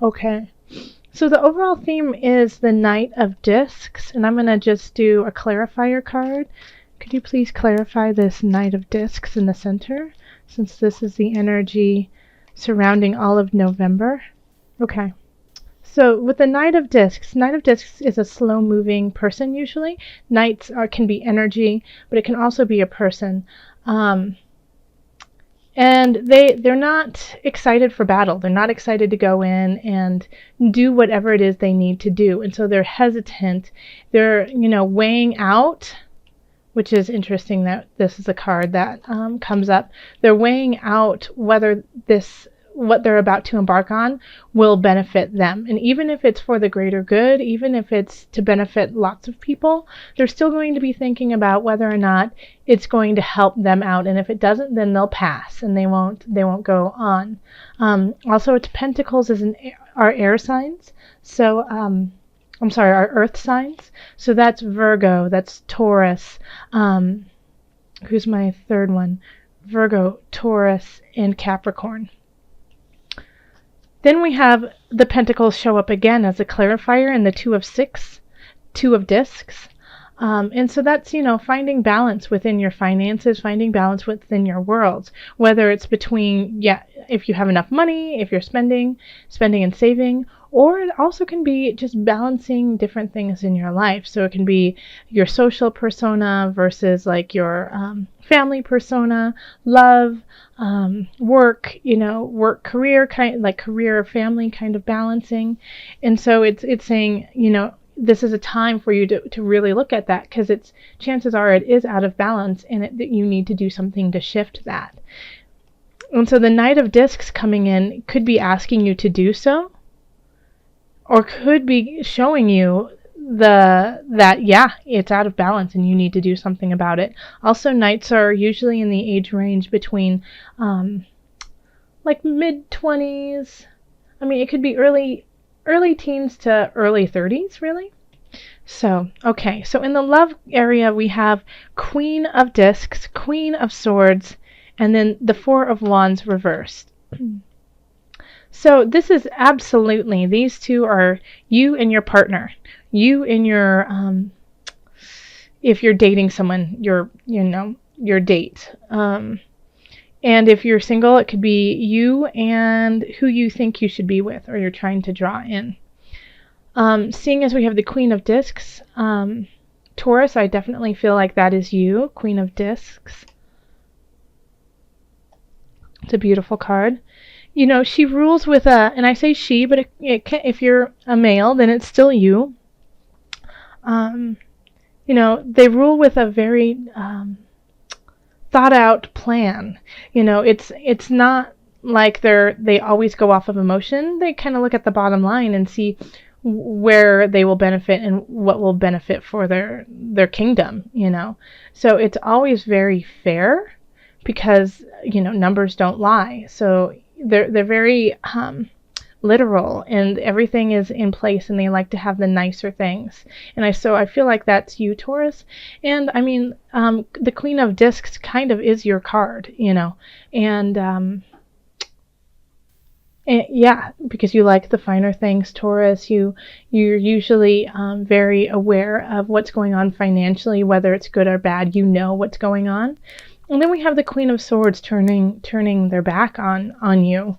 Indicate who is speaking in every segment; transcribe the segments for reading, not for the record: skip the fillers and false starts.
Speaker 1: Okay. So the overall theme is the Knight of Discs, and I'm going to just do a clarifier card. Could you please clarify this Knight of Discs in the center, since this is the energy surrounding all of November? Okay. So with the Knight of Discs is a slow-moving person usually. Knights can be energy, but it can also be a person. And they're not excited for battle. They're not excited to go in and do whatever it is they need to do. And so they're hesitant. They're, weighing out, which is interesting that this is a card that comes up. They're weighing out whether what they're about to embark on will benefit them. And even if it's for the greater good, even if it's to benefit lots of people, they're still going to be thinking about whether or not it's going to help them out. And if it doesn't, then they'll pass and they won't go on. Also, it's Pentacles are air signs. So, I'm sorry, our earth signs. So that's Virgo, that's Taurus. Who's my third one? Virgo, Taurus, and Capricorn. Then we have the Pentacles show up again as a clarifier in the Two of Discs. And so that's, finding balance within your finances, finding balance within your worlds, whether it's between, if you have enough money, if you're spending and saving, or it also can be just balancing different things in your life. So it can be your social persona versus like your family persona, love, work, career, career, family kind of balancing. And so it's saying, this is a time for you to really look at that, because chances are it is out of balance and that you need to do something to shift that. And so the Knight of Discs coming in could be asking you to do so, or could be showing you it's out of balance and you need to do something about it. Also, Knights are usually in the age range between like mid-20s. I mean, it could be early teens to early 30s, really. So, okay. So in the love area, we have Queen of Discs, Queen of Swords, and then the Four of Wands reversed. So this is absolutely, these two are you and your partner. You and your, if you're dating someone, your date. And if you're single, it could be you and who you think you should be with, or you're trying to draw in. Seeing as we have the Queen of Discs, Taurus, I definitely feel like that is you, Queen of Discs. It's a beautiful card. She rules with and I say she, but if you're a male, then it's still you. They rule with a very thought out plan. It's not like they always go off of emotion. They kind of look at the bottom line and see where they will benefit and what will benefit for their kingdom, So it's always very fair, because numbers don't lie. So they're very literal, and everything is in place, and they like to have the nicer things. And I feel like that's you, Taurus. And I mean, the Queen of Discs kind of is your card, and because you like the finer things, Taurus. You're usually very aware of what's going on financially, whether it's good or bad. What's going on. And then we have the Queen of Swords turning their back on you.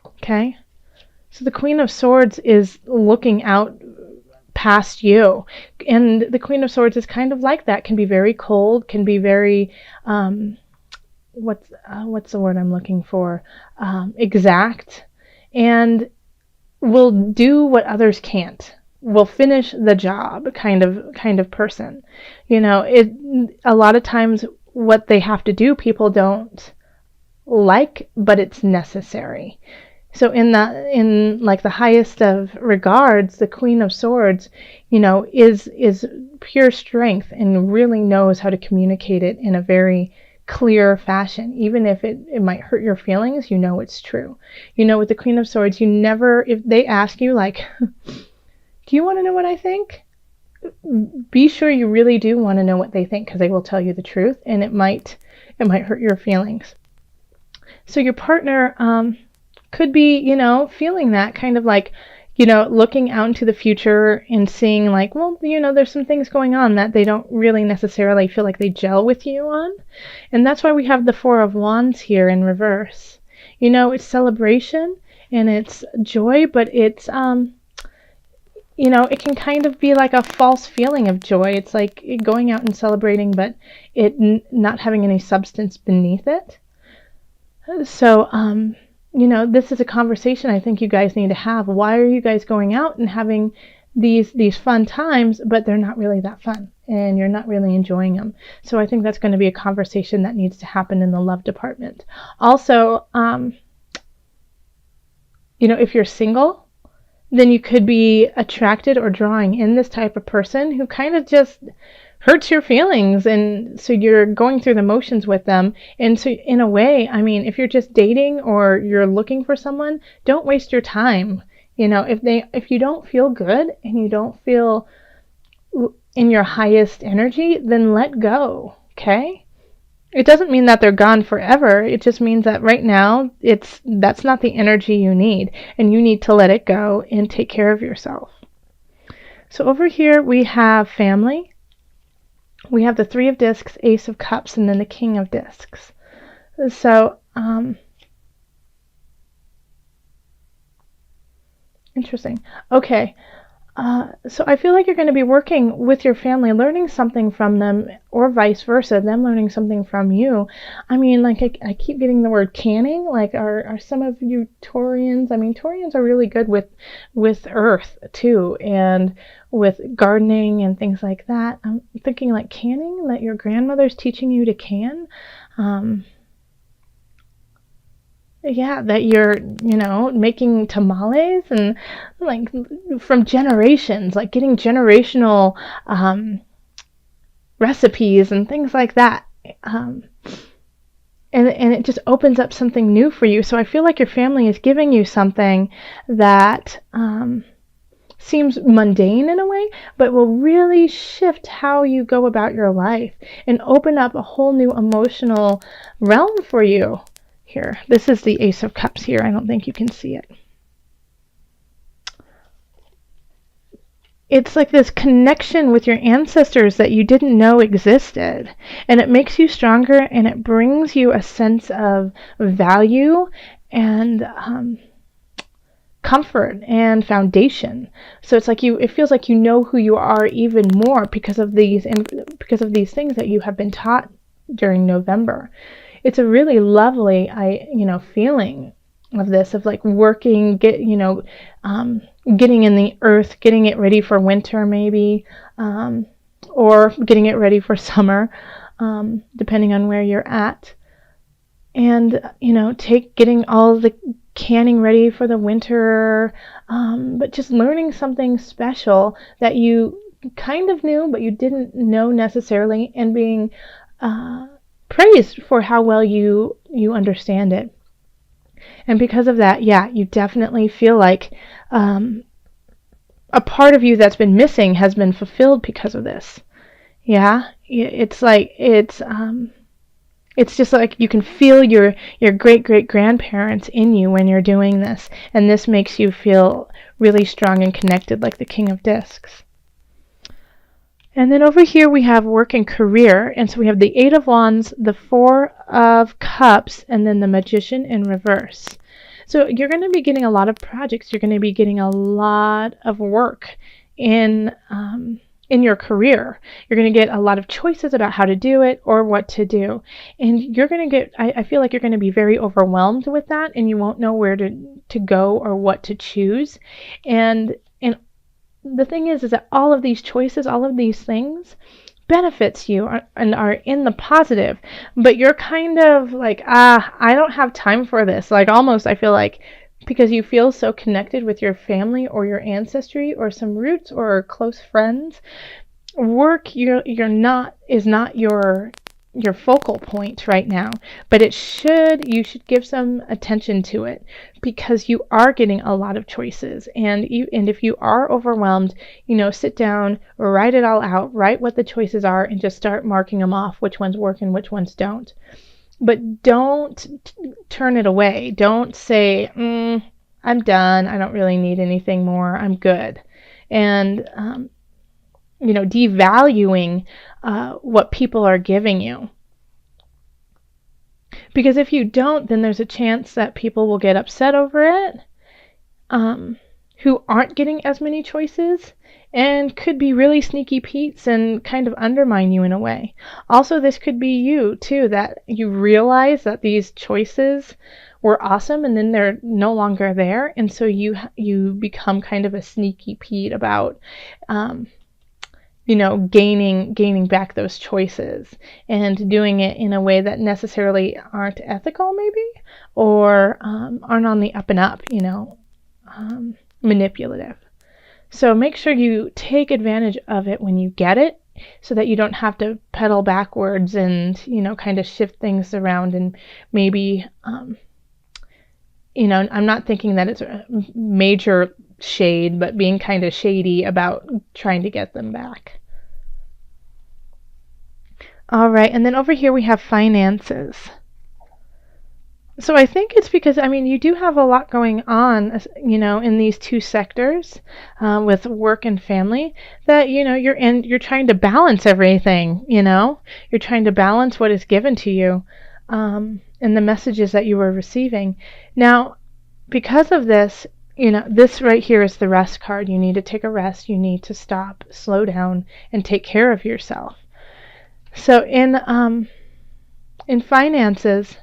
Speaker 1: Okay? So the Queen of Swords is looking out past you. And the Queen of Swords is kind of like that. Can be very cold, can be very what's the word I'm looking for? Exact, and will do what others can't. Will finish the job kind of person. A lot of times what they have to do, people don't like, but it's necessary. So in like the highest of regards, the Queen of Swords, is pure strength and really knows how to communicate it in a very clear fashion. Even if it might hurt your feelings, it's true. With the Queen of Swords, if they ask you, like, do you want to know what I think? Be sure you really do want to know what they think, because they will tell you the truth, and it might hurt your feelings. So your partner, could be, feeling that kind of like, looking out into the future and seeing like, well, there's some things going on that they don't really necessarily feel like they gel with you on. And that's why we have the Four of Wands here in reverse. It's celebration and it's joy, but it's, it can kind of be like a false feeling of joy. It's like going out and celebrating, but it not having any substance beneath it. So, this is a conversation I think you guys need to have. Why are you guys going out and having these fun times, but they're not really that fun and you're not really enjoying them? So I think that's going to be a conversation that needs to happen in the love department. Also, if you're single, then you could be attracted or drawing in this type of person who kind of just hurts your feelings, and so you're going through the motions with them. And so in a way, I mean, if you're just dating or you're looking for someone, don't waste your time. If you don't feel good and you don't feel in your highest energy, then let go, okay? It doesn't mean that they're gone forever. It just means that right now that's not the energy you need, and you need to let it go and take care of yourself. So over here we have family. We have the Three of Discs, Ace of Cups, and then the King of Discs. So, interesting. Okay. So I feel like you're going to be working with your family, learning something from them, or vice versa, them learning something from you. I mean, like I keep getting the word canning. Like, are some of you Taurians? I mean, Taurians are really good with earth too, and with gardening and things like that. I'm thinking like canning, that your grandmother's teaching you to can. Yeah, that you're, making tamales and like from generations, like getting generational recipes and things like that. And it just opens up something new for you. So I feel like your family is giving you something that seems mundane in a way, but will really shift how you go about your life and open up a whole new emotional realm for you. Here, this is the Ace of Cups here. I don't think you can see it. It's like this connection with your ancestors that you didn't know existed. And it makes you stronger, and it brings you a sense of value and comfort and foundation. So it's like it feels like you know who you are even more because of these things that you have been taught during November. It's a really lovely, feeling of this, of like working, getting in the earth, getting it ready for winter maybe, or getting it ready for summer, depending on where you're at. And, getting all the canning ready for the winter, but just learning something special that you kind of knew, but you didn't know necessarily, and being praised for how well you understand it. And because of that, yeah, you definitely feel like a part of you that's been missing has been fulfilled because of this. Yeah, it's like it's just like you can feel your great grandparents in you when you're doing this, and this makes you feel really strong and connected, like the King of Discs. And then over here we have work and career. And so we have the Eight of Wands, the Four of Cups, and then the Magician in reverse. So you're going to be getting a lot of projects. You're going to be getting a lot of work in your career. You're going to get a lot of choices about how to do it or what to do. And you're going to get, I feel like you're going to be very overwhelmed with that, and you won't know where to go or what to choose. And the thing is that all of these choices, all of these things benefits you and are in the positive, but you're kind of like, I don't have time for this. Like almost, I feel like, because you feel so connected with your family or your ancestry or some roots or close friends, work is not your focal point right now, but you should give some attention to it, because you are getting a lot of choices, and if you are overwhelmed, sit down, write it all out, write what the choices are, and just start marking them off, which ones work and which ones don't. But don't turn it away. Don't say, I'm done. I don't really need anything more. I'm good. And, devaluing what people are giving you. Because if you don't, then there's a chance that people will get upset over it, who aren't getting as many choices, and could be really sneaky Pete's and kind of undermine you in a way. Also, this could be you, too, that you realize that these choices were awesome and then they're no longer there, and so you become kind of a sneaky Pete about gaining back those choices and doing it in a way that necessarily aren't ethical, maybe, or aren't on the up and up, manipulative. So make sure you take advantage of it when you get it, so that you don't have to pedal backwards and, kind of shift things around and maybe, I'm not thinking that it's a major shade, but being kind of shady about trying to get them back. All right, and then over here we have finances. So I think it's because, you do have a lot going on, in these two sectors, with work and family, that, you're trying to balance everything, you're trying to balance what is given to you, and the messages that you are receiving. Now, because of this, this right here is the rest card. You need to take a rest. You need to stop, slow down, and take care of yourself. So in finances,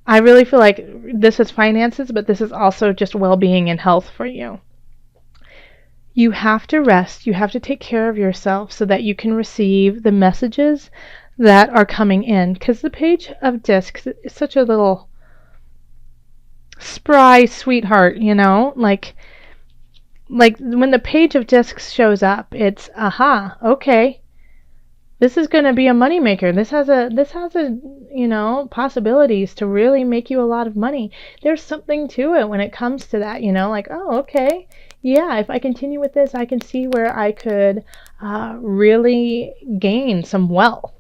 Speaker 1: I really feel like this is finances, but this is also just well-being and health for you. You have to rest. You have to take care of yourself so that you can receive the messages that are coming in. Because the Page of Discs is such a little spry sweetheart, like when the Page of Discs shows up, it's okay. This is going to be a moneymaker. This has a possibilities to really make you a lot of money. There's something to it when it comes to that, like, oh, okay, yeah, if I continue with this, I can see where I could really gain some wealth.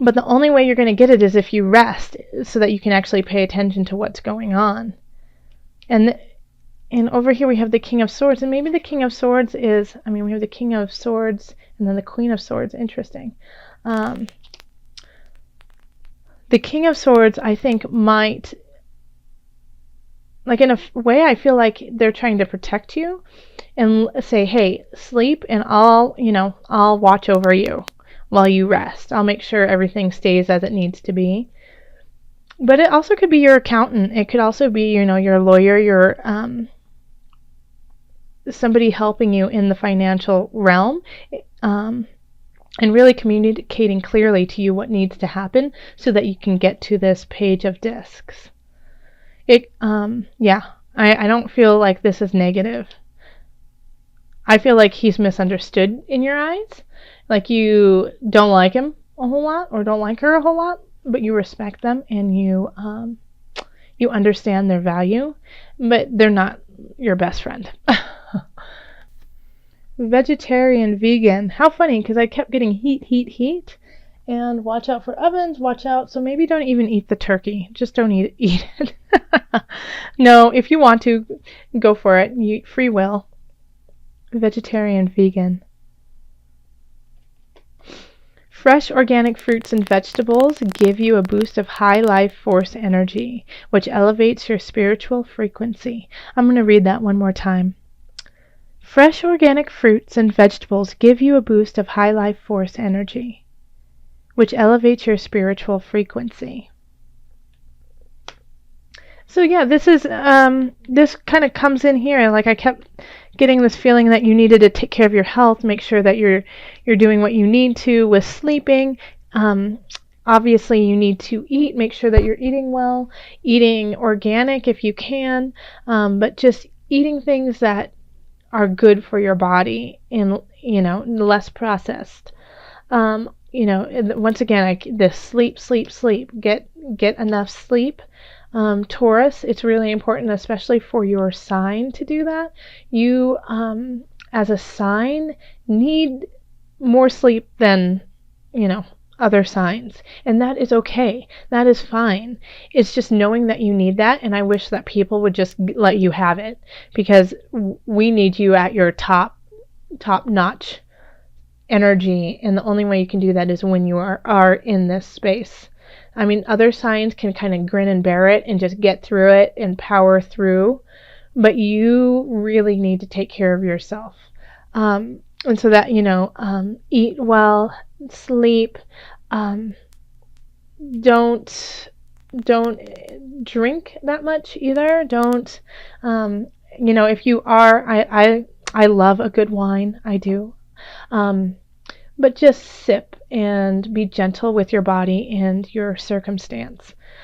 Speaker 1: But the only way you're going to get it is if you rest, so that you can actually pay attention to what's going on. And over here we have the King of Swords, and maybe the King of Swords is, we have the King of Swords and then the Queen of Swords. Interesting. The King of Swords, I think, might, like, in a way, I feel like they're trying to protect you and say, hey, sleep, and I'll watch over you while you rest. I'll make sure everything stays as it needs to be. But it also could be your accountant. It could also be, your lawyer, your somebody helping you in the financial realm, and really communicating clearly to you what needs to happen so that you can get to this Page of Discs. I don't feel like this is negative. I feel like he's misunderstood in your eyes. Like you don't like him a whole lot or don't like her a whole lot, but you respect them and you understand their value, but they're not your best friend. Vegetarian, vegan. How funny, because I kept getting heat. And watch out for ovens, watch out. So maybe don't even eat the turkey. Just don't eat it. No, if you want to, go for it. Free will. Vegetarian, vegan. Fresh organic fruits and vegetables give you a boost of high life force energy, which elevates your spiritual frequency. I'm going to read that one more time. Fresh organic fruits and vegetables give you a boost of high life force energy, which elevates your spiritual frequency. So yeah, this is this kind of comes in here. Like I kept getting this feeling that you needed to take care of your health, make sure that you're doing what you need to with sleeping. Obviously, you need to eat. Make sure that you're eating well, eating organic if you can, but just eating things that are good for your body and less processed. Once again, this sleep. Get enough sleep. Taurus, it's really important, especially for your sign, to do that. You, as a sign, need more sleep than other signs, and that is okay. That is fine. It's just knowing that you need that, and I wish that people would just let you have it, because we need you at your top notch energy, and the only way you can do that is when you are in this space. I mean, other signs can kind of grin and bear it and just get through it and power through, but you really need to take care of yourself. And so that, eat well, sleep, don't drink that much either. Don't, if you are, I love a good wine. I do. But just sip and be gentle with your body and your circumstance.